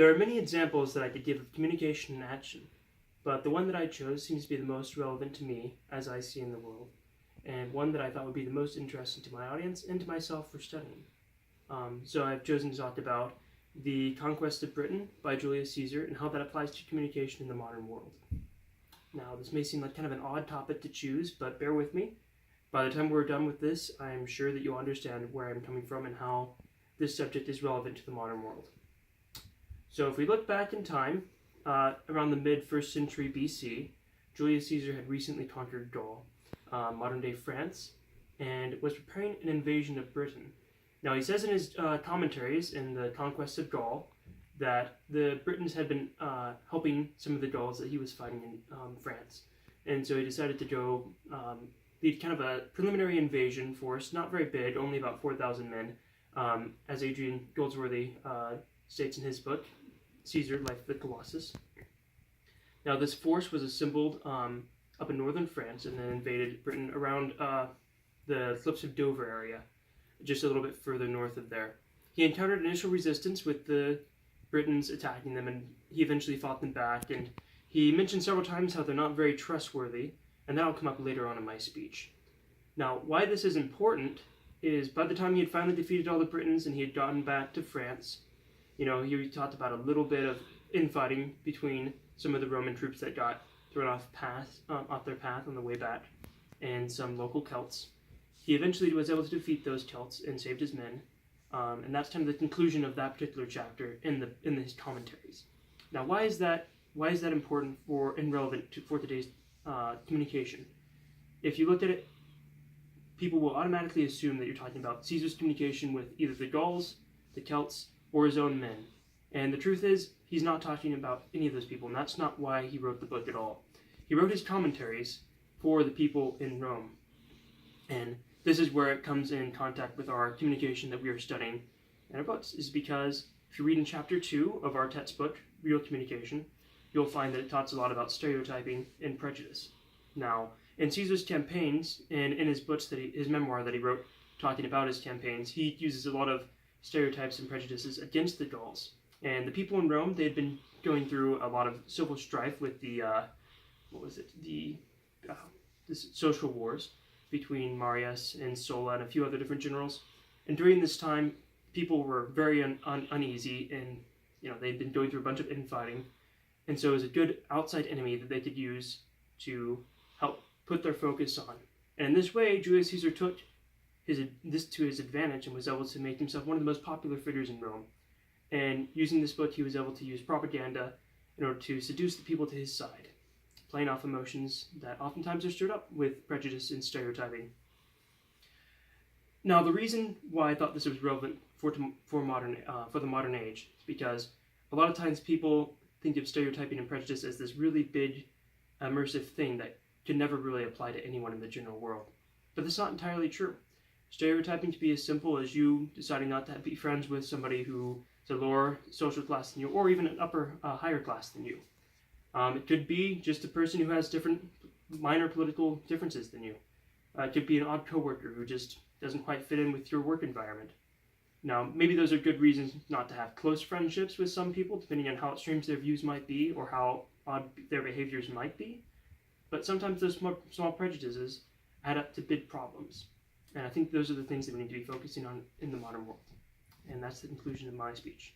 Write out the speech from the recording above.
There are many examples that I could give of communication in action, but the one that I chose seems to be the most relevant to me as I see in the world, and one that I thought would be the most interesting to my audience and to myself for studying. So I've chosen to talk about the conquest of Britain by Julius Caesar and how that applies to communication in the modern world. Now, this may seem like kind of an odd topic to choose, but bear with me. By the time we're done with this, I'm sure that you'll understand where I'm coming from and how this subject is relevant to the modern world. So if we look back in time, around the mid-1st century BC, Julius Caesar had recently conquered Gaul, modern-day France, and was preparing an invasion of Britain. Now, he says in his commentaries in the Conquest of Gaul that the Britons had been helping some of the Gauls that he was fighting in France. And so he decided to go lead kind of a preliminary invasion force, not very big, only about 4,000 men, as Adrian Goldsworthy states in his book, Caesar, Life of the Colossus. Now, this force was assembled up in northern France and then invaded Britain around the cliffs of Dover area, just a little bit further north of there. He encountered initial resistance with the Britons attacking them, and he eventually fought them back, and he mentioned several times how they're not very trustworthy, and that'll come up later on in my speech. Now, why this is important is by the time he had finally defeated all the Britons and he had gotten back to France, he talked about a little bit of infighting between some of the Roman troops that got thrown off their path on the way back, and some local Celts. He eventually was able to defeat those Celts and saved his men, and that's kind of the conclusion of that particular chapter in his commentaries. Now, why is that important and relevant for today's communication? If you look at it, people will automatically assume that you're talking about Caesar's communication with either the Gauls, the Celts, or his own men. And the truth is, he's not talking about any of those people, and that's not why he wrote the book at all. He wrote his commentaries for the people in Rome. And this is where it comes in contact with our communication that we are studying in our books, is because if you read in chapter 2 of our textbook, Real Communication, you'll find that it talks a lot about stereotyping and prejudice. Now, in Caesar's campaigns, and in his books, his memoir that he wrote talking about his campaigns, he uses a lot of stereotypes and prejudices against the Gauls. And the people in Rome, they had been going through a lot of civil strife with the social wars between Marius and Sulla and a few other different generals. And during this time, people were very uneasy, and they'd been going through a bunch of infighting. And so it was a good outside enemy that they could use to help put their focus on. And in this way, Julius Caesar took this to his advantage and was able to make himself one of the most popular figures in Rome. And using this book, he was able to use propaganda in order to seduce the people to his side, playing off emotions that oftentimes are stirred up with prejudice and stereotyping. Now, the reason why I thought this was relevant for the modern age is because a lot of times people think of stereotyping and prejudice as this really big, immersive thing that can never really apply to anyone in the general world. But that's not entirely true. Stereotyping can be as simple as you deciding not to be friends with somebody who is a lower social class than you, or even an higher class than you. It could be just a person who has different minor political differences than you. It could be an odd coworker who just doesn't quite fit in with your work environment. Now, maybe those are good reasons not to have close friendships with some people, depending on how extreme their views might be or how odd their behaviors might be. But sometimes those small prejudices add up to big problems. And I think those are the things that we need to be focusing on in the modern world. And that's the conclusion of my speech.